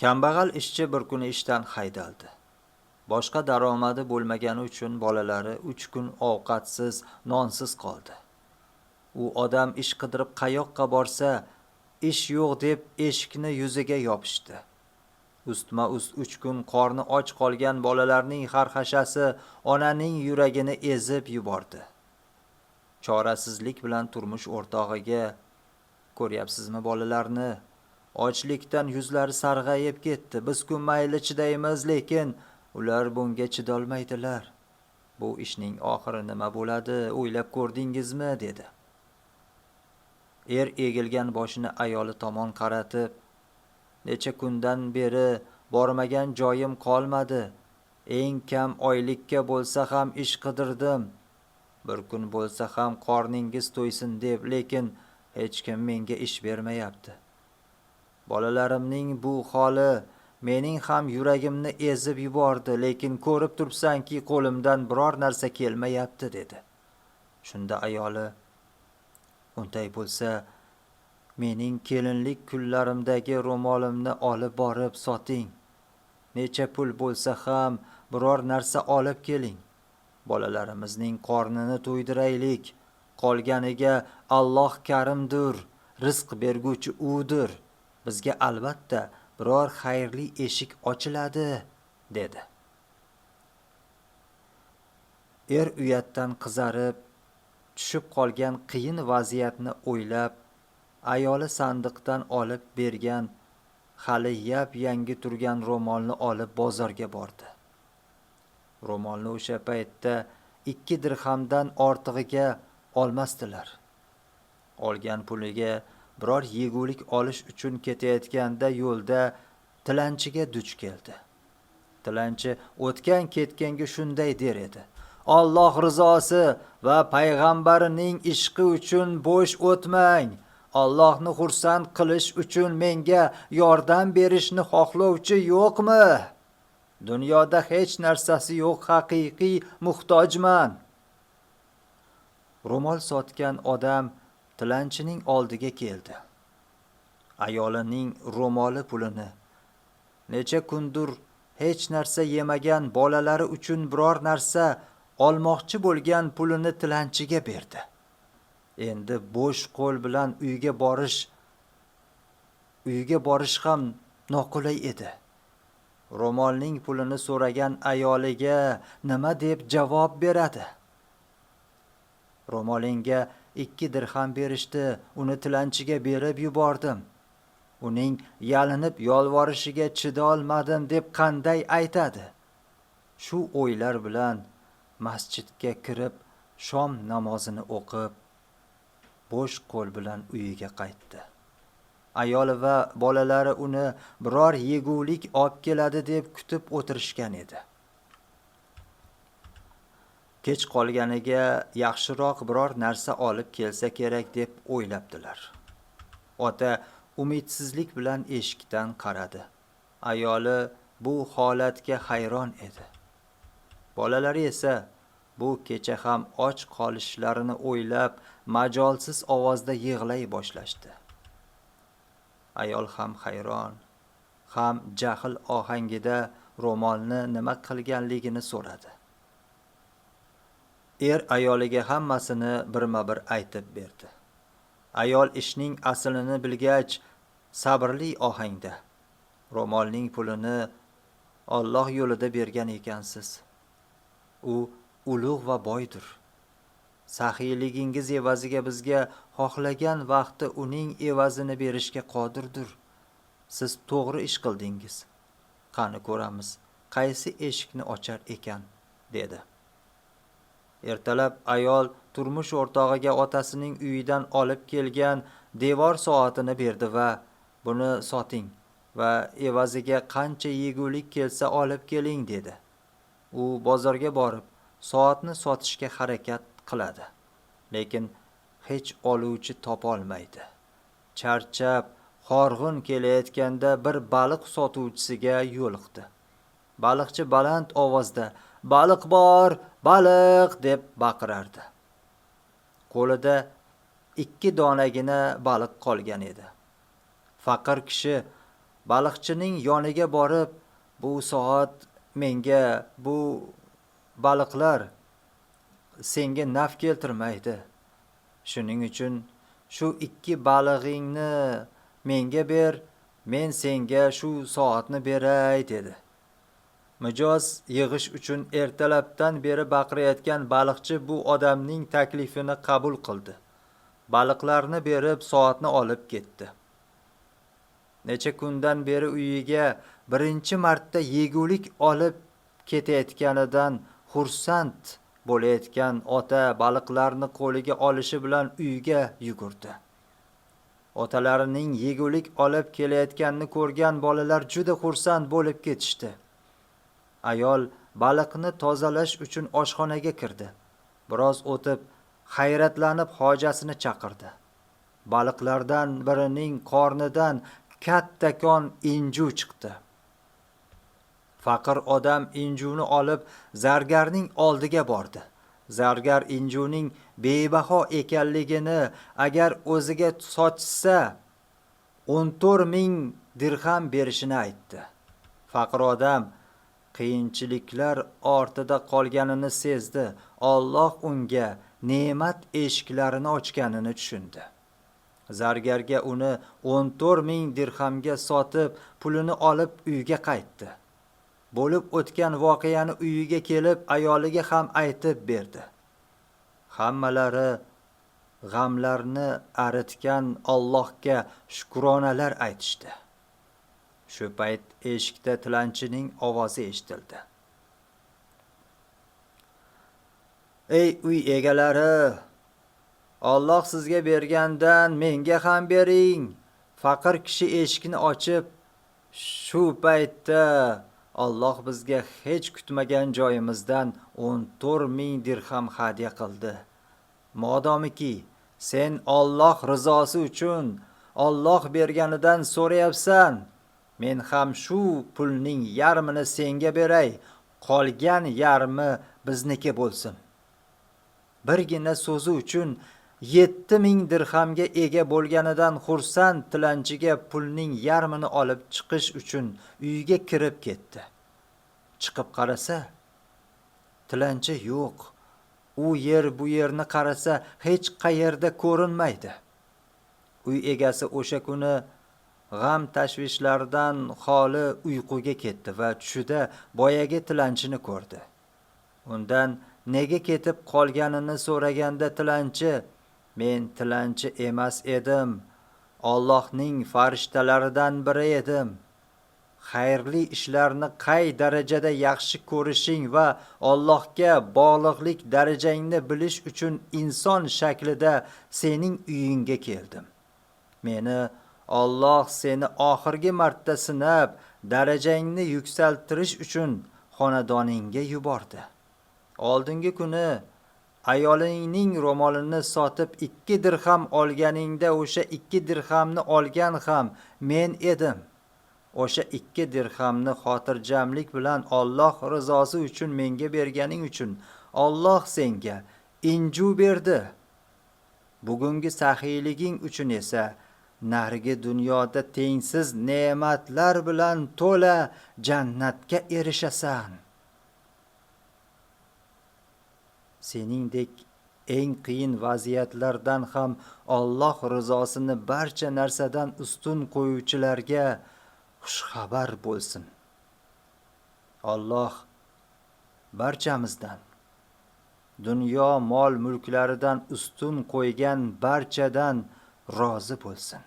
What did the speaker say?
Kambag'al ishchi bir kuni ishdan haydaldi. Boshqa daromadi bo'lmagani uchun bolalari 3 kun ovqatsiz, nonsiz qoldi. U odam ish qidirib qayoqqa borsa, ish yo'q deb eshikni yuziga yopishdi. Ustma-ust 3 kun qorni och qolgan bolalarning xarxashasi onaning yuragini ezib yubordi. Chorasizlik bilan turmush o'rtog'iga, "Ko'ryapsizmi bolalarni? Ochlikdan yuzlari sarg'ayib ketdi. Biz-ku mayli chidaymiz, lekin ular bunga chidolmaydilar. Bu ishning oxiri nima bo'ladi, o'ylab ko'rdingizmi?" dedi. Egilgan boshini ayoli tomon qaratib, "Necha kundan beri bormagan joyim qolmadi. Eng kam oylikka bo'lsa ham ish qidirdim. Bir kun bo'lsa ham qorningiz to'ysin deb, lekin hech kim menga ish bermayapti. Bolalarimning bu holi mening ham yuragimni ezib yubordi, lekin ko'rib turibsanki, qo'limdan biror narsa kelmayapti" dedi. Shunda ayoli, "Unday bo'lsa, mening kelinlik kunlarimdagi ro'molimni olib borib soting. Necha pul bo'lsa ham biror narsa olib keling. Bolalarimizning qornini to'ydiraylik. Qolganiga Alloh karimdir, rizq berguvchi udir. Bizga albatta biror xayrli eshik ochiladi" dedi. Uyatdan qizarib, tushib qolgan qiyin vaziyatni o'ylab, ayoli sandiqdan olib bergan hali yap-yangi turgan ro'molni olib bozorga bordi. Ro'molni o'sha paytda 2 dirhamdan ortig'iga olmasdilar. Olgan puliga biror yegulik olish uchun ketayotganda yo'lda tilanchiga duch keldi. Tilanchi o'tgan-ketganga shunday der edi: "Alloh rizosi va payg'ambarining ishqi uchun bo'sh o'tmang. Allohni xursand qilish uchun menga yordam berishni xohlovchi yo'qmi? Dunyoda hech narsasi yo'q, haqiqiy muhtojman." Ro'mol sotgan odam tilanchining oldiga keldi. Ayolining ro'moli pulini, necha kundir hech narsa yemagan bolalari uchun biror narsa olmoqchi bo'lgan pulini tilanchiga berdi. Endi bo'sh qo'l bilan uyga borish ham noqulay edi. Ro'molning pulini so'ragan ayoliga nima deb javob beradi? "Ro'molingga 2 dirham berishdi, uni tilanchiga berib yubordim. Uning yalinib yolvorishiga chidolmadim" deb qanday aytadi? Shu o'ylar bilan masjidga kirib, shom namozini o'qib, bo'sh qo'l bilan uyiga qaytdi. Ayoli va bolalari uni biror yegulik olib keladi deb kutib o'tirishgan edi. Kech qolganiga yaxshiroq biror narsa olib kelsa kerak deb o'ylabdilar. Ota umidsizlik bilan eshikdan qaradi. Ayoli bu holatga hayron edi. Bolalari esa bu kecha ham och qolishlarini o'ylab, majolsiz ovozda yig'lay boshlashdi. Ayol ham hayron, ham jahl ohangida ro'molni nima qilganligini so'radi. Ayoliga hammasini birma-bir aytib berdi. Ayol ishning aslini bilgach, sabrli ohangda: "Ro'molning pulini Alloh yo'lida bergan ekansiz. U ulug' va boydir. Saxiyligingiz evaziga bizga xohlagan vaqtda uning evazini berishga qodirdir. Siz to'g'ri ish qildingiz. Qani ko'ramiz, qaysi eshikni ochar ekan" dedi. Ertalab ayol turmush o'rtog'iga otasining uyidan olib kelgan devor soatini berdi va "Buni soting va evaziga qancha yegulik kelsa olib keling" dedi. U bozorga borib, soatni sotishga harakat qiladi, lekin hech oluvchi topolmaydi. Charchab, horg'in kelayotganda bir baliq sotuvchisiga yo'liqdi. Baliqchi baland ovozda "Baliq bor, baliq!" deb baqirardi. Qo'lida 2 donagina baliq qolgan edi. Faqir kishi baliqchining yoniga borib, bu soat menga, bu baliqlar senga naf keltirmaydi. Shuning uchun shu 2 balig'ingni menga ber, men senga shu soatni beray dedi. Mijoz yig'ish uchun ertalabdan beri baqirayotgan baliqchi bu odamning taklifini qabul qildi. Baliqlarni berib soatni olib ketdi. Necha kundan beri uyiga birinchi marta yegulik olib ketayotganidan xursand bo'layotgan ota baliqlarni qo'liga olishi bilan uyiga yugurdi. Otalarining yegulik olib kelayotganini ko'rgan bolalar juda xursand bo'lib ketishdi. Ayol baliqni tozalash uchun oshxonaga kirdi. Biroz o'tib, hayratlanib hojasini chaqirdi. Baliqlardan birining qornidan kattakon inju chiqdi. Faqir odam injuni olib zargarning oldiga bordi. Zargar injuning bebaho ekanligini agar o'ziga sochsa 14,000 dirham berishini aytdi. Faqir odam qiyinchiliklar ortida qolganini sezdi. Alloh unga ne'mat eshiklarini ochganini tushundi. Zargarga uni 14,000 dirhamga sotib, pulini olib uyiga qaytdi. Bo'lib o'tgan voqeani uyiga kelib ayoliga ham aytib berdi. Hammalari g'amlarni aritgan Allohga shukronalar aytishdi. Shu payt eshikda tilanchining ovozi eshitildi. Ey uy egalari, Alloh sizga bergandan menga ham bering. Faqir kishi eshikni ochib, shu paytda Alloh bizga hech kutmagan joyimizdan 14,000 dirham hadya qildi. Modomiki sen Alloh rizosi uchun Alloh berganidan so'rayapsan, men ham shu pulning yarmini senga beray, qolgan yarmi bizniki bo'lsin. Birgina so'zi uchun 7,000 dirhamga ega bo'lganidan xursand tilanchiga pulning yarmini olib chiqish uchun uyiga kirib ketdi. Chiqib qarasa, tilanchi yo'q. U yer bu yerni qarasa hech qayerda ko'rinmaydi. Uy egasi o'sha kuni g'am tashvishlardan xoli uyquga ketdi va tushida boyagi tilanchini ko'rdi. Undan nega ketib qolganini so'raganda tilanchi, men tilanchi emas edim, Allohning farishtalaridan biri edim. Xayrli ishlarni qay darajada yaxshi ko'rishing va Allohga bog'liqlik darajangni bilish uchun inson shaklida sening uyingga keldim. Meni Alloh seni oxirgi marta sinab, darajangni yuksaltirish uchun xonadoningga yubordi. Oldingi kuni ayolingning ro'molini sotib 2 dirham olganingda o'sha 2 dirhamni olgan ham men edim. O'sha 2 dirhamni xotirjamlik bilan Alloh rizosi uchun menga berganing uchun Alloh senga inju berdi. Bugungi saxiyliging uchun esa narigi dunyoda tengsiz ne'matlar bilan to'la jannatga erishasan. Seningdek eng qiyin vaziyatlardan ham Alloh rizosini barcha narsadan ustun qo'yuvchilarga xushxabar bo'lsin. Alloh barchamizdan dunyo mol mulklaridan ustun qo'ygan barchadan rozi bo'lsin.